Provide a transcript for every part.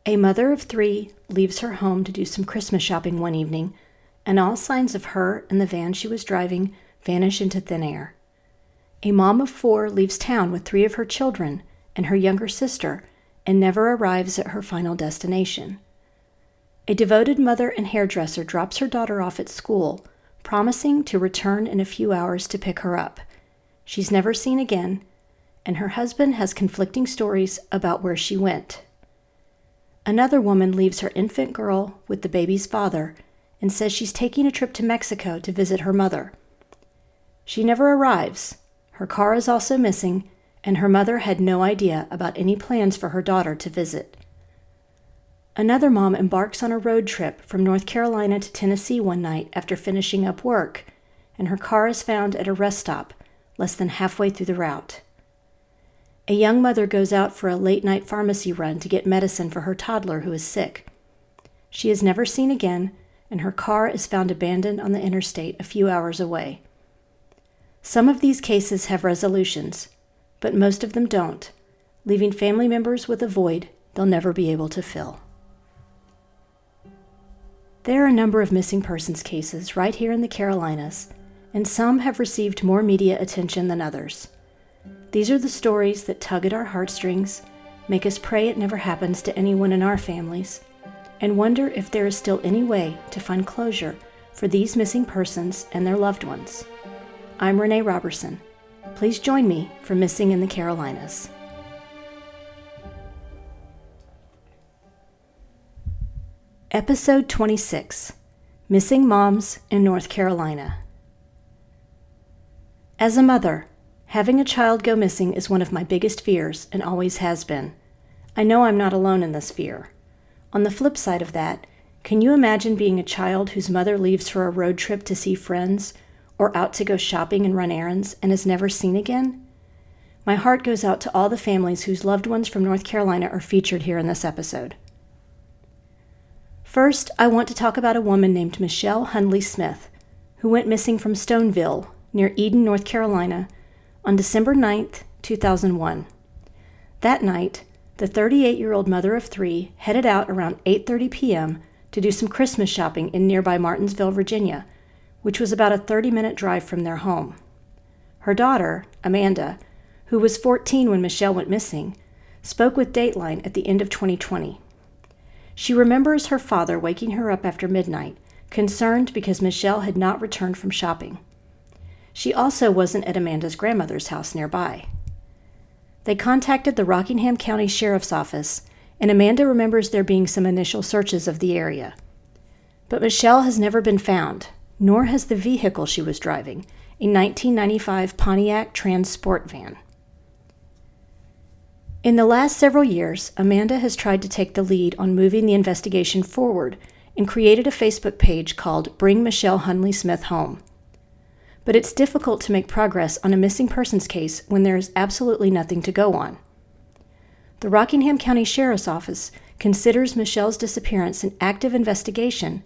A mother of 3 leaves her home to do some Christmas shopping one evening, and all signs of her and the van she was driving vanish into thin air. A mom of 4 leaves town with 3 of her children and her younger sister and never arrives at her final destination. A devoted mother and hairdresser drops her daughter off at school, promising to return in a few hours to pick her up. She's never seen again, and her husband has conflicting stories about where she went. Another woman leaves her infant girl with the baby's father and says she's taking a trip to Mexico to visit her mother. She never arrives. Her car is also missing, and her mother had no idea about any plans for her daughter to visit. Another mom embarks on a road trip from North Carolina to Tennessee one night after finishing up work, and her car is found at a rest stop less than halfway through the route. A young mother goes out for a late-night pharmacy run to get medicine for her toddler who is sick. She is never seen again, and her car is found abandoned on the interstate a few hours away. Some of these cases have resolutions, but most of them don't, leaving family members with a void they'll never be able to fill. There are a number of missing persons cases right here in the Carolinas, and some have received more media attention than others. These are the stories that tug at our heartstrings, make us pray it never happens to anyone in our families, and wonder if there is still any way to find closure for these missing persons and their loved ones. I'm Renee Roberson. Please join me for Missing in the Carolinas. Episode 26, Missing Moms in North Carolina. As a mother, having a child go missing is one of my biggest fears and always has been. I know I'm not alone in this fear. On the flip side of that, can you imagine being a child whose mother leaves for a road trip to see friends or out to go shopping and run errands and is never seen again? My heart goes out to all the families whose loved ones from North Carolina are featured here in this episode. First, I want to talk about a woman named Michelle Hundley Smith, who went missing from Stoneville, near Eden, North Carolina, on December 9th, 2001. That night, the 38-year-old mother of 3 headed out around 8:30 p.m. to do some Christmas shopping in nearby Martinsville, Virginia, which was about a 30-minute drive from their home. Her daughter, Amanda, who was 14 when Michelle went missing, spoke with Dateline at the end of 2020. She remembers her father waking her up after midnight, concerned because Michelle had not returned from shopping. She also wasn't at Amanda's grandmother's house nearby. They contacted the Rockingham County Sheriff's Office, and Amanda remembers there being some initial searches of the area. But Michelle has never been found, nor has the vehicle she was driving, a 1995 Pontiac Transport van. In the last several years, Amanda has tried to take the lead on moving the investigation forward and created a Facebook page called Bring Michelle Hundley Smith Home. But it's difficult to make progress on a missing persons case when there is absolutely nothing to go on. The Rockingham County Sheriff's Office considers Michelle's disappearance an active investigation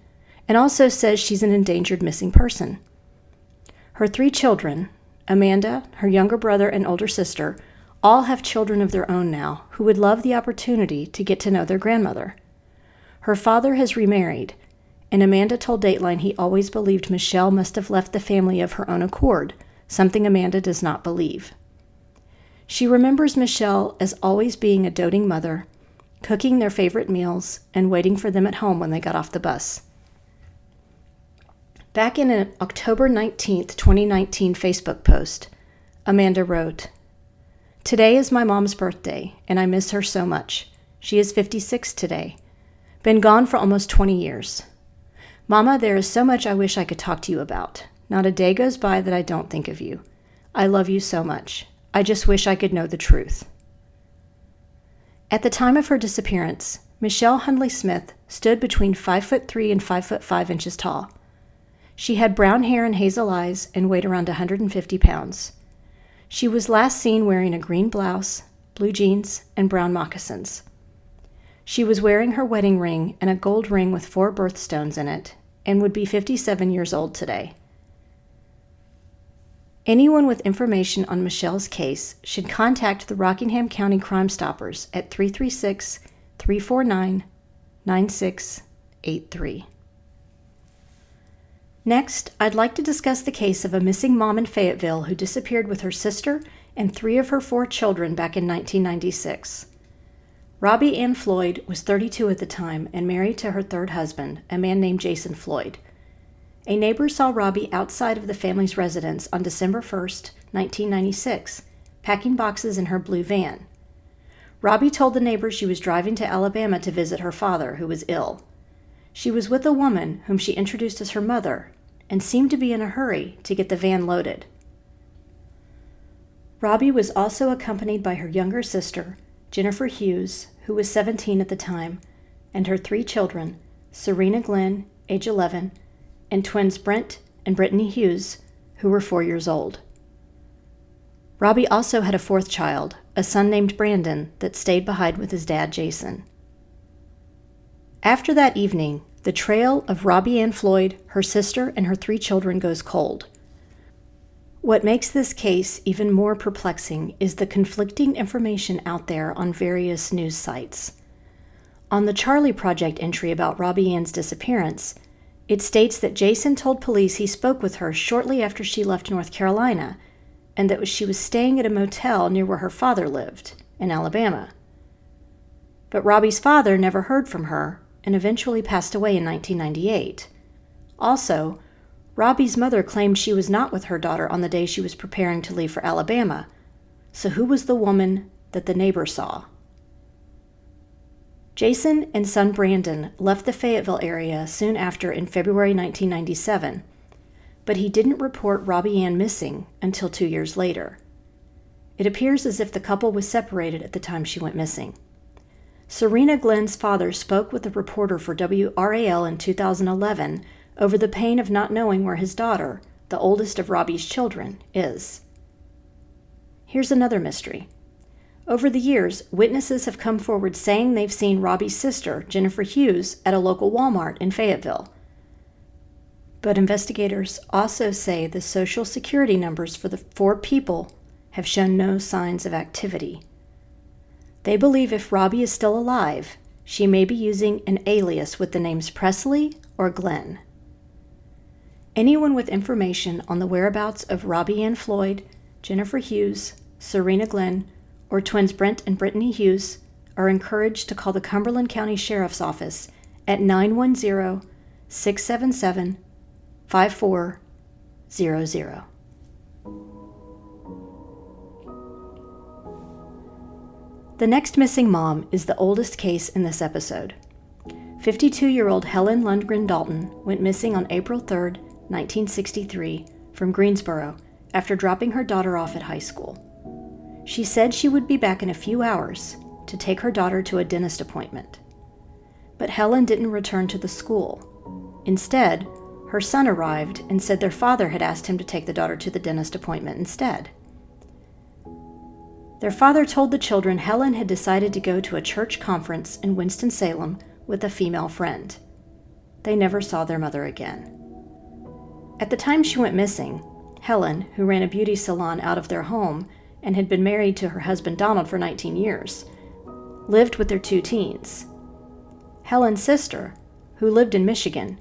and also says she's an endangered missing person. Her 3 children, Amanda, her younger brother, and older sister, all have children of their own now who would love the opportunity to get to know their grandmother. Her father has remarried, and Amanda told Dateline he always believed Michelle must have left the family of her own accord, something Amanda does not believe. She remembers Michelle as always being a doting mother, cooking their favorite meals, and waiting for them at home when they got off the bus. Back in an October 19, 2019 Facebook post, Amanda wrote, "Today is my mom's birthday, and I miss her so much. She is 56 today. Been gone for almost 20 years. Mama, there is so much I wish I could talk to you about. Not a day goes by that I don't think of you. I love you so much. I just wish I could know the truth." At the time of her disappearance, Michelle Hundley Smith stood between 5'3" and 5'5" inches tall. She had brown hair and hazel eyes and weighed around 150 pounds. She was last seen wearing a green blouse, blue jeans, and brown moccasins. She was wearing her wedding ring and a gold ring with 4 birthstones in it, and would be 57 years old today. Anyone with information on Michelle's case should contact the Rockingham County Crime Stoppers at 349 9683. Next, I'd like to discuss the case of a missing mom in Fayetteville who disappeared with her sister and 3 of her 4 children back in 1996. Robbie Ann Floyd was 32 at the time and married to her 3rd husband, a man named Jason Floyd. A neighbor saw Robbie outside of the family's residence on December 1st, 1996, packing boxes in her blue van. Robbie told the neighbor she was driving to Alabama to visit her father, who was ill. She was with a woman whom she introduced as her mother and seemed to be in a hurry to get the van loaded. Robbie was also accompanied by her younger sister, Jennifer Hughes, who was 17 at the time, and her 3 children, Serena Glenn, age 11, and twins Brent and Brittany Hughes, who were 4 years old. Robbie also had a 4th child, a son named Brandon, that stayed behind with his dad, Jason. After that evening, the trail of Robbie Ann Floyd, her sister, and her 3 children goes cold. What makes this case even more perplexing is the conflicting information out there on various news sites. On the Charlie Project entry about Robbie Ann's disappearance, it states that Jason told police he spoke with her shortly after she left North Carolina, and that she was staying at a motel near where her father lived, in Alabama. But Robbie's father never heard from her and eventually passed away in 1998. Also, Robbie's mother claimed she was not with her daughter on the day she was preparing to leave for Alabama. So who was the woman that the neighbor saw? Jason and son Brandon left the Fayetteville area soon after in February 1997, but he didn't report Robbie Ann missing until 2 years later. It appears as if the couple was separated at the time she went missing. Serena Glenn's father spoke with a reporter for WRAL in 2011 over the pain of not knowing where his daughter, the oldest of Robbie's children, is. Here's another mystery. Over the years, witnesses have come forward saying they've seen Robbie's sister, Jennifer Hughes, at a local Walmart in Fayetteville. But investigators also say the Social Security numbers for the 4 people have shown no signs of activity. They believe if Robbie is still alive, she may be using an alias with the names Presley or Glenn. Anyone with information on the whereabouts of Robbie Ann Floyd, Jennifer Hughes, Serena Glenn, or twins Brent and Brittany Hughes are encouraged to call the Cumberland County Sheriff's Office at 910-677-5400. The next missing mom is the oldest case in this episode. 52-year-old Helen Dalton went missing on April 3, 1963, from Greensboro after dropping her daughter off at high school. She said she would be back in a few hours to take her daughter to a dentist appointment. But Helen didn't return to the school. Instead, her son arrived and said their father had asked him to take the daughter to the dentist appointment instead. Their father told the children Helen had decided to go to a church conference in Winston-Salem with a female friend. They never saw their mother again. At the time she went missing, Helen, who ran a beauty salon out of their home and had been married to her husband Donald for 19 years, lived with their 2 teens. Helen's sister, who lived in Michigan,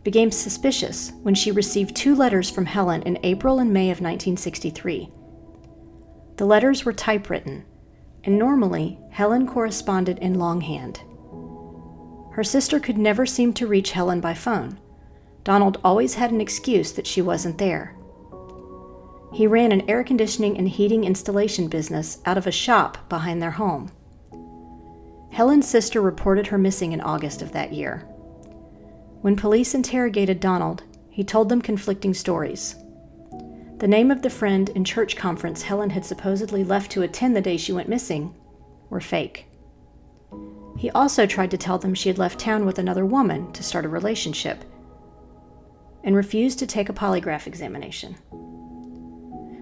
became suspicious when she received 2 letters from Helen in April and May of 1963. The letters were typewritten, and normally Helen corresponded in longhand. Her sister could never seem to reach Helen by phone. Donald always had an excuse that she wasn't there. He ran an air conditioning and heating installation business out of a shop behind their home. Helen's sister reported her missing in August of that year. When police interrogated Donald, he told them conflicting stories. The name of the friend and church conference Helen had supposedly left to attend the day she went missing were fake. He also tried to tell them she had left town with another woman to start a relationship and refused to take a polygraph examination.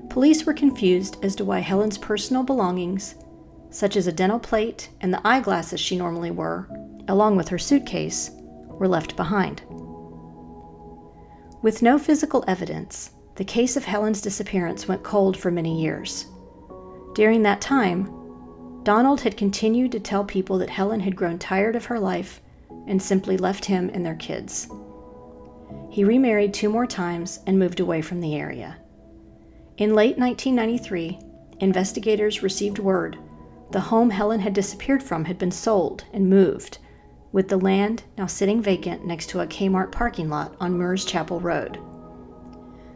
Police were confused as to why Helen's personal belongings, such as a dental plate and the eyeglasses she normally wore, along with her suitcase, were left behind. With no physical evidence, the case of Helen's disappearance went cold for many years. During that time, Donald had continued to tell people that Helen had grown tired of her life and simply left him and their kids. He remarried 2 more times and moved away from the area. In late 1993, investigators received word the home Helen had disappeared from had been sold and moved, with the land now sitting vacant next to a Kmart parking lot on Moores Chapel Road.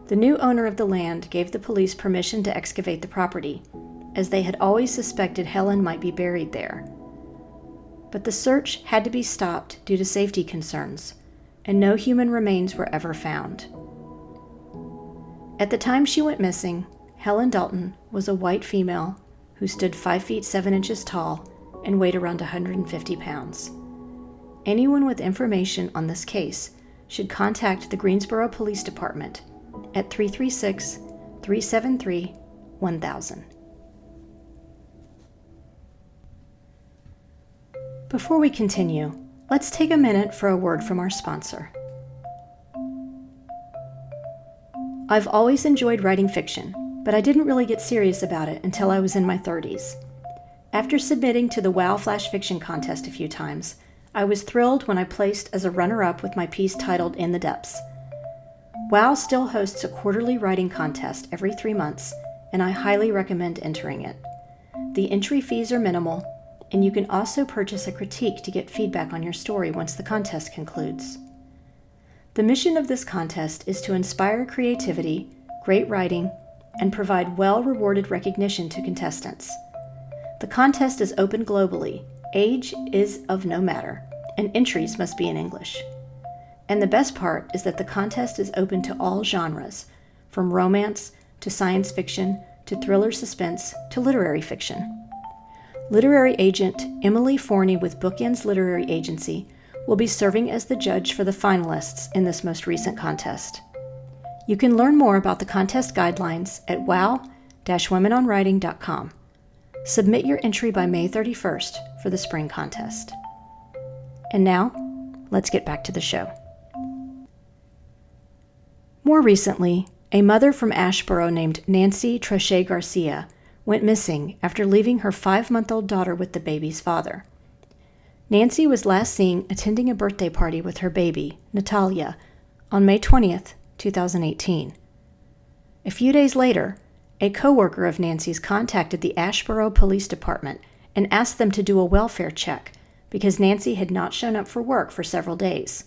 The new owner of the land gave the police permission to excavate the property, as they had always suspected Helen might be buried there. But the search had to be stopped due to safety concerns, and no human remains were ever found. At the time she went missing, Helen Dalton was a white female who stood 5 feet 7 inches tall and weighed around 150 pounds. Anyone with information on this case should contact the Greensboro Police Department at 336-373-1000. Before we continue, let's take a minute for a word from our sponsor. I've always enjoyed writing fiction, but I didn't really get serious about it until I was in my 30s. After submitting to the WOW Flash Fiction Contest a few times, I was thrilled when I placed as a runner-up with my piece titled In the Depths. WOW still hosts a quarterly writing contest every 3 months, and I highly recommend entering it. The entry fees are minimal, and you can also purchase a critique to get feedback on your story once the contest concludes. The mission of this contest is to inspire creativity, great writing, and provide well-rewarded recognition to contestants. The contest is open globally, age is of no matter, and entries must be in English. And the best part is that the contest is open to all genres, from romance to science fiction to thriller suspense to literary fiction. Literary agent Emily Forney with Bookends Literary Agency will be serving as the judge for the finalists in this most recent contest. You can learn more about the contest guidelines at wow-womenonwriting.com. Submit your entry by May 31st for the spring contest. And now, let's get back to the show. More recently, a mother from Asheboro named Nancy Trochet Garcia went missing after leaving her 5-month-old daughter with the baby's father. Nancy was last seen attending a birthday party with her baby, Natalia, on May 20th, 2018. A few days later, a coworker of Nancy's contacted the Asheboro Police Department and asked them to do a welfare check because Nancy had not shown up for work for several days.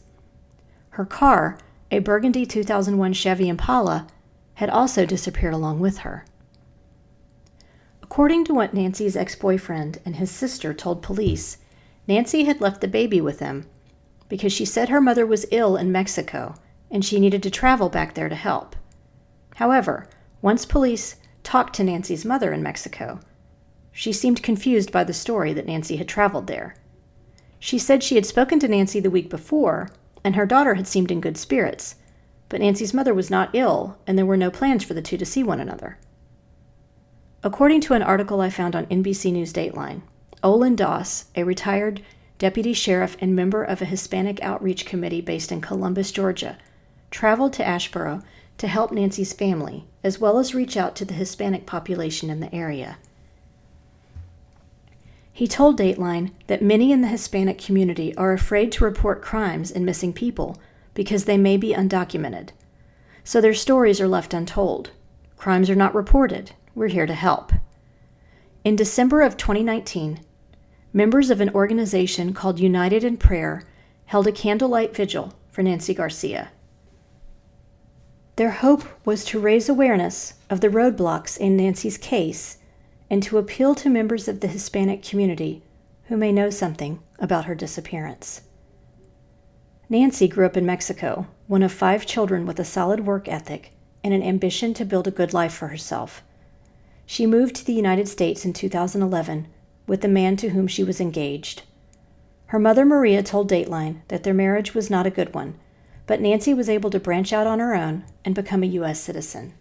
Her car, a burgundy 2001 Chevy Impala, had also disappeared along with her. According to what Nancy's ex-boyfriend and his sister told police, Nancy had left the baby with them because she said her mother was ill in Mexico and she needed to travel back there to help. However, once police talked to Nancy's mother in Mexico, she seemed confused by the story that Nancy had traveled there. She said she had spoken to Nancy the week before and her daughter had seemed in good spirits, but Nancy's mother was not ill and there were no plans for the two to see one another. According to an article I found on NBC News Dateline, Olin Doss, a retired deputy sheriff and member of a Hispanic outreach committee based in Columbus, Georgia, traveled to Asheboro to help Nancy's family, as well as reach out to the Hispanic population in the area. He told Dateline that many in the Hispanic community are afraid to report crimes and missing people because they may be undocumented. So their stories are left untold. Crimes are not reported. We're here to help. In December of 2019, members of an organization called United in Prayer held a candlelight vigil for Nancy Garcia. Their hope was to raise awareness of the roadblocks in Nancy's case and to appeal to members of the Hispanic community who may know something about her disappearance. Nancy grew up in Mexico, one of 5 children with a solid work ethic and an ambition to build a good life for herself. She moved to the United States in 2011 with the man to whom she was engaged. Her mother, Maria, told Dateline that their marriage was not a good one, but Nancy was able to branch out on her own and become a U.S. citizen.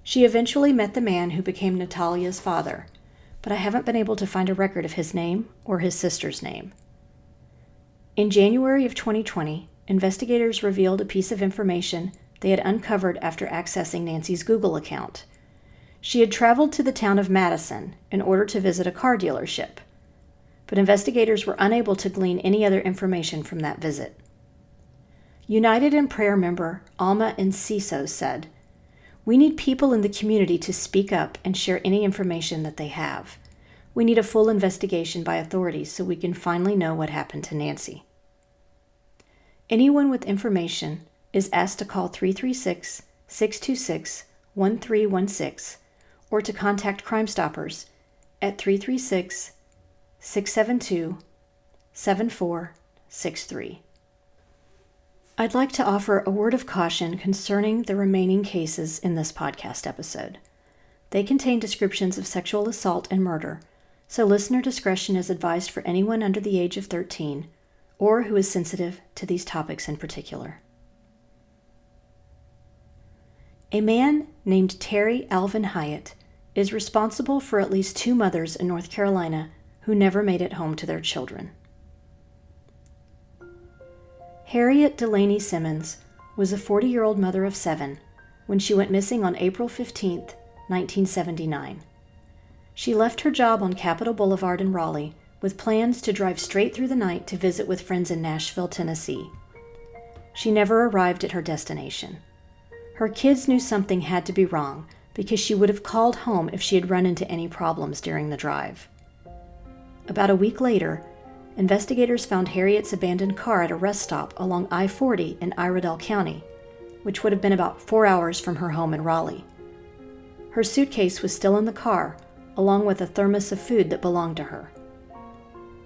She eventually met the man who became Natalia's father, but I haven't been able to find a record of his name or his sister's name. In January of 2020, investigators revealed a piece of information they had uncovered after accessing Nancy's Google account. She had traveled to the town of Madison in order to visit a car dealership, but investigators were unable to glean any other information from that visit. United in Prayer member Alma Enciso said, "We need people in the community to speak up and share any information that they have. We need a full investigation by authorities so we can finally know what happened to Nancy." Anyone with information is asked to call 336-626-1316 or to contact Crime Stoppers at 336-672-7463. I'd like to offer a word of caution concerning the remaining cases in this podcast episode. They contain descriptions of sexual assault and murder, so listener discretion is advised for anyone under the age of 13 or who is sensitive to these topics in particular. A man named Terry Alvin Hyatt is responsible for at least 2 mothers in North Carolina who never made it home to their children. Harriet Delaney Simmons was a 40-year-old mother of 7 when she went missing on April 15, 1979. She left her job on Capitol Boulevard in Raleigh with plans to drive straight through the night to visit with friends in Nashville, Tennessee. She never arrived at her destination. Her kids knew something had to be wrong because she would have called home if she had run into any problems during the drive. About a week later, investigators found Harriet's abandoned car at a rest stop along I-40 in Iredell County, which would have been about 4 hours from her home in Raleigh. Her suitcase was still in the car, along with a thermos of food that belonged to her.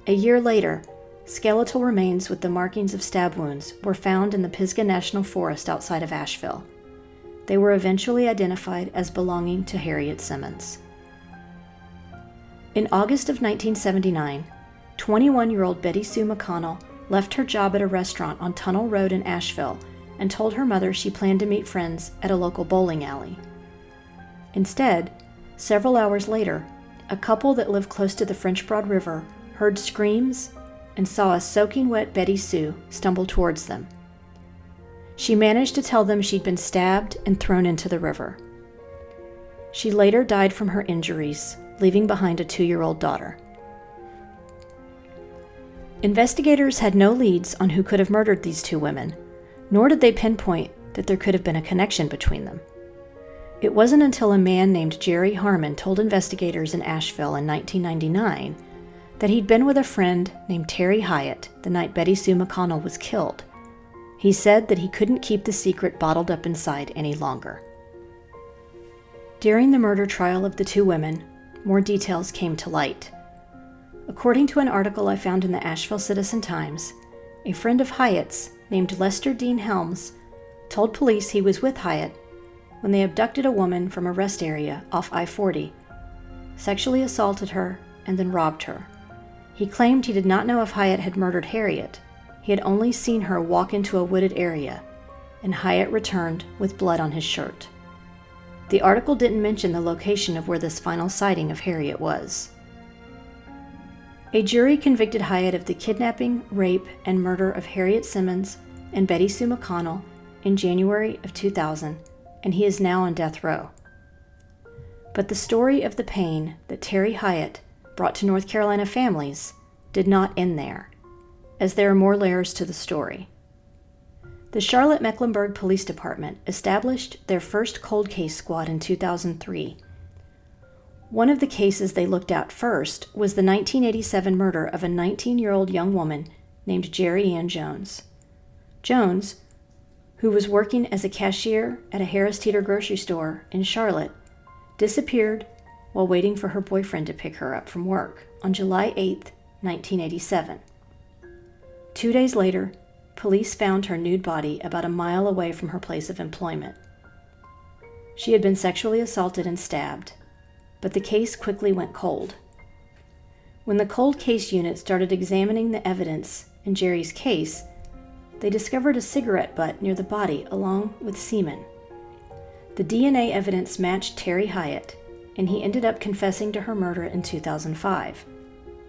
A year later, skeletal remains with the markings of stab wounds were found in the Pisgah National Forest outside of Asheville. They were eventually identified as belonging to Harriet Simmons. In August of 1979, 21-year-old Betty Sue McConnell left her job at a restaurant on Tunnel Road in Asheville and told her mother she planned to meet friends at a local bowling alley. Instead, several hours later, a couple that lived close to the French Broad River heard screams and saw a soaking wet Betty Sue stumble towards them. She managed to tell them she'd been stabbed and thrown into the river. She later died from her injuries, leaving behind a 2-year-old daughter. Investigators had no leads on who could have murdered these 2 women, nor did they pinpoint that there could have been a connection between them. It wasn't until a man named Jerry Harmon told investigators in Asheville in 1999 that he'd been with a friend named Terry Hyatt the night Betty Sue McConnell was killed. He said that he couldn't keep the secret bottled up inside any longer. During the murder trial of the 2 women, more details came to light. According to an article I found in the Asheville Citizen-Times, a friend of Hyatt's named Lester Dean Helms told police he was with Hyatt when they abducted a woman from a rest area off I-40, sexually assaulted her, and then robbed her. He claimed he did not know if Hyatt had murdered Harriet. He had only seen her walk into a wooded area, and Hyatt returned with blood on his shirt. The article didn't mention the location of where this final sighting of Harriet was. A jury convicted Hyatt of the kidnapping, rape, and murder of Harriet Simmons and Betty Sue McConnell in January of 2000, and he is now on death row. But the story of the pain that Terry Hyatt brought to North Carolina families did not end there, as there are more layers to the story. The Charlotte-Mecklenburg Police Department established their first cold case squad in 2003. One of the cases they looked at first was the 1987 murder of a 19-year-old young woman named Jerry Ann Jones. Jones, who was working as a cashier at a Harris Teeter grocery store in Charlotte, disappeared while waiting for her boyfriend to pick her up from work on July 8, 1987. 2 days later, police found her nude body about a mile away from her place of employment. She had been sexually assaulted and stabbed, but the case quickly went cold. When the cold case unit started examining the evidence in Jerry's case, they discovered a cigarette butt near the body along with semen. The DNA evidence matched Terry Hyatt, and he ended up confessing to her murder in 2005.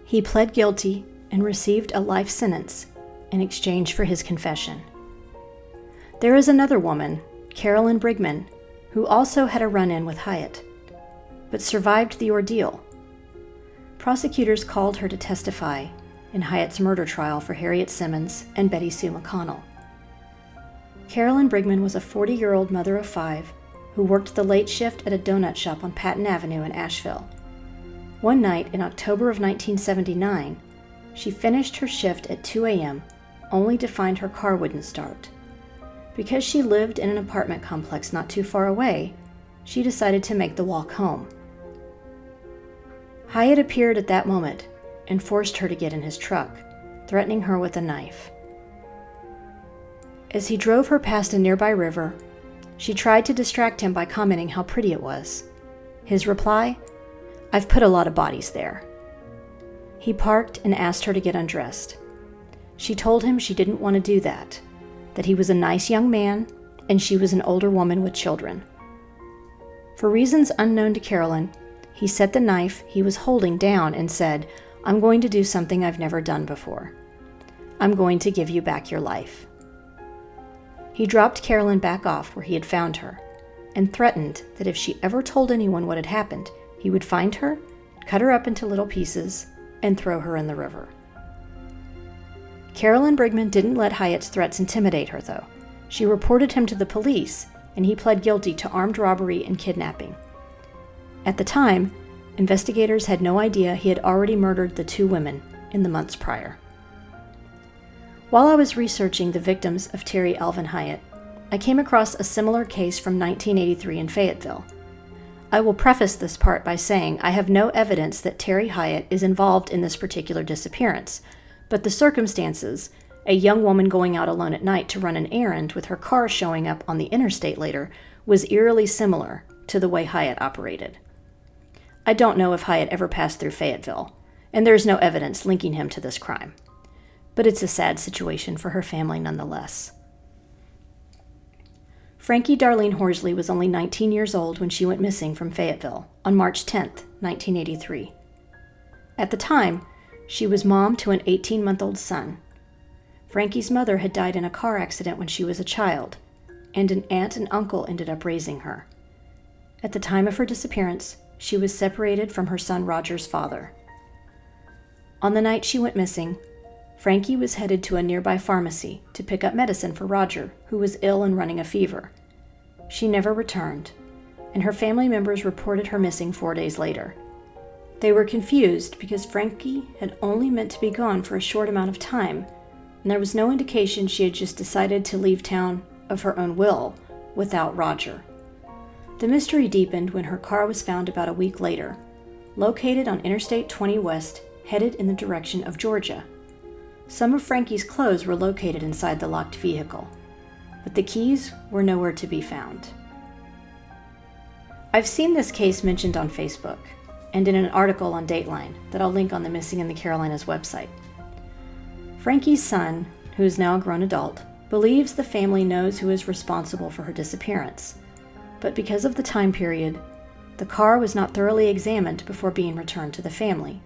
He pled guilty and received a life sentence in exchange for his confession. There is another woman, Carolyn Brigman, who also had a run-in with Hyatt. but survived the ordeal. Prosecutors called her to testify in Hyatt's murder trial for Harriet Simmons and Betty Sue McConnell. Carolyn Brigman was a 40-year-old mother of 5 who worked the late shift at a donut shop on Patton Avenue in Asheville. One night in October of 1979, she finished her shift at 2 a.m., only to find her car wouldn't start. Because she lived in an apartment complex not too far away, she decided to make the walk home. Hyatt appeared at that moment and forced her to get in his truck, threatening her with a knife. As he drove her past a nearby river, she tried to distract him by commenting how pretty it was. His reply, "I've put a lot of bodies there." He parked and asked her to get undressed. She told him she didn't want to do that he was a nice young man and she was an older woman with children. For reasons unknown to Carolyn, he set the knife he was holding down and said, "I'm going to do something I've never done before. I'm going to give you back your life." He dropped Carolyn back off where he had found her and threatened that if she ever told anyone what had happened, he would find her, cut her up into little pieces, and throw her in the river. Carolyn Brigman didn't let Hyatt's threats intimidate her, though. She reported him to the police, and he pled guilty to armed robbery and kidnapping. At the time, investigators had no idea he had already murdered the 2 women in the months prior. While I was researching the victims of Terry Alvin Hyatt, I came across a similar case from 1983 in Fayetteville. I will preface this part by saying I have no evidence that Terry Hyatt is involved in this particular disappearance, but the circumstances, a young woman going out alone at night to run an errand with her car showing up on the interstate later, was eerily similar to the way Hyatt operated. I don't know if Hyatt ever passed through Fayetteville, and there is no evidence linking him to this crime. But it's a sad situation for her family nonetheless. Frankie Darlene Horsley was only 19 years old when she went missing from Fayetteville on March 10, 1983. At the time, she was mom to an 18-month-old son. Frankie's mother had died in a car accident when she was a child, and an aunt and uncle ended up raising her. At the time of her disappearance, she was separated from her son Roger's father. On the night she went missing, Frankie was headed to a nearby pharmacy to pick up medicine for Roger, who was ill and running a fever. She never returned, and her family members reported her missing 4 days later. They were confused because Frankie had only meant to be gone for a short amount of time, and there was no indication she had just decided to leave town of her own will without Roger. The mystery deepened when her car was found about a week later, located on Interstate 20 West, headed in the direction of Georgia. Some of Frankie's clothes were located inside the locked vehicle, but the keys were nowhere to be found. I've seen this case mentioned on Facebook and in an article on Dateline that I'll link on the Missing in the Carolinas website. Frankie's son, who is now a grown adult, believes the family knows who is responsible for her disappearance, but because of the time period, the car was not thoroughly examined before being returned to the family.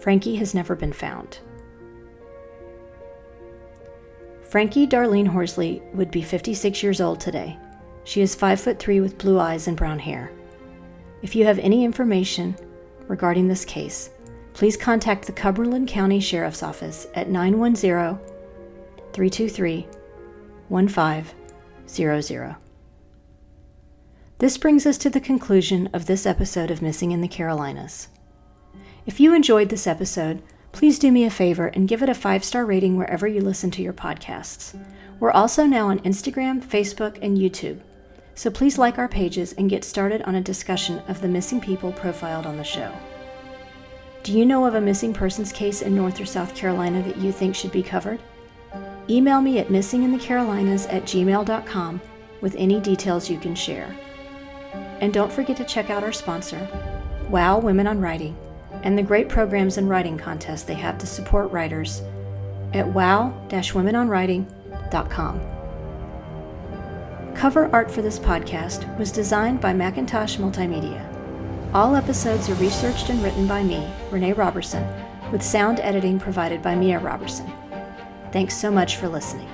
Frankie has never been found. Frankie Darlene Horsley would be 56 years old today. She is 5'3" with blue eyes and brown hair. If you have any information regarding this case, please contact the Cumberland County Sheriff's Office at 910-323-1500. This brings us to the conclusion of this episode of Missing in the Carolinas. If you enjoyed this episode, please do me a favor and give it a 5-star rating wherever you listen to your podcasts. We're also now on Instagram, Facebook, and YouTube, so please like our pages and get started on a discussion of the missing people profiled on the show. Do you know of a missing persons case in North or South Carolina that you think should be covered? Email me at missinginthecarolinas@gmail.com with any details you can share. And don't forget to check out our sponsor, WOW Women on Writing, and the great programs and writing contests they have to support writers at wow-womenonwriting.com. Cover art for this podcast was designed by Mackintosh Multimedia. All episodes are researched and written by me, Renee Roberson, with sound editing provided by Mia Roberson. Thanks so much for listening.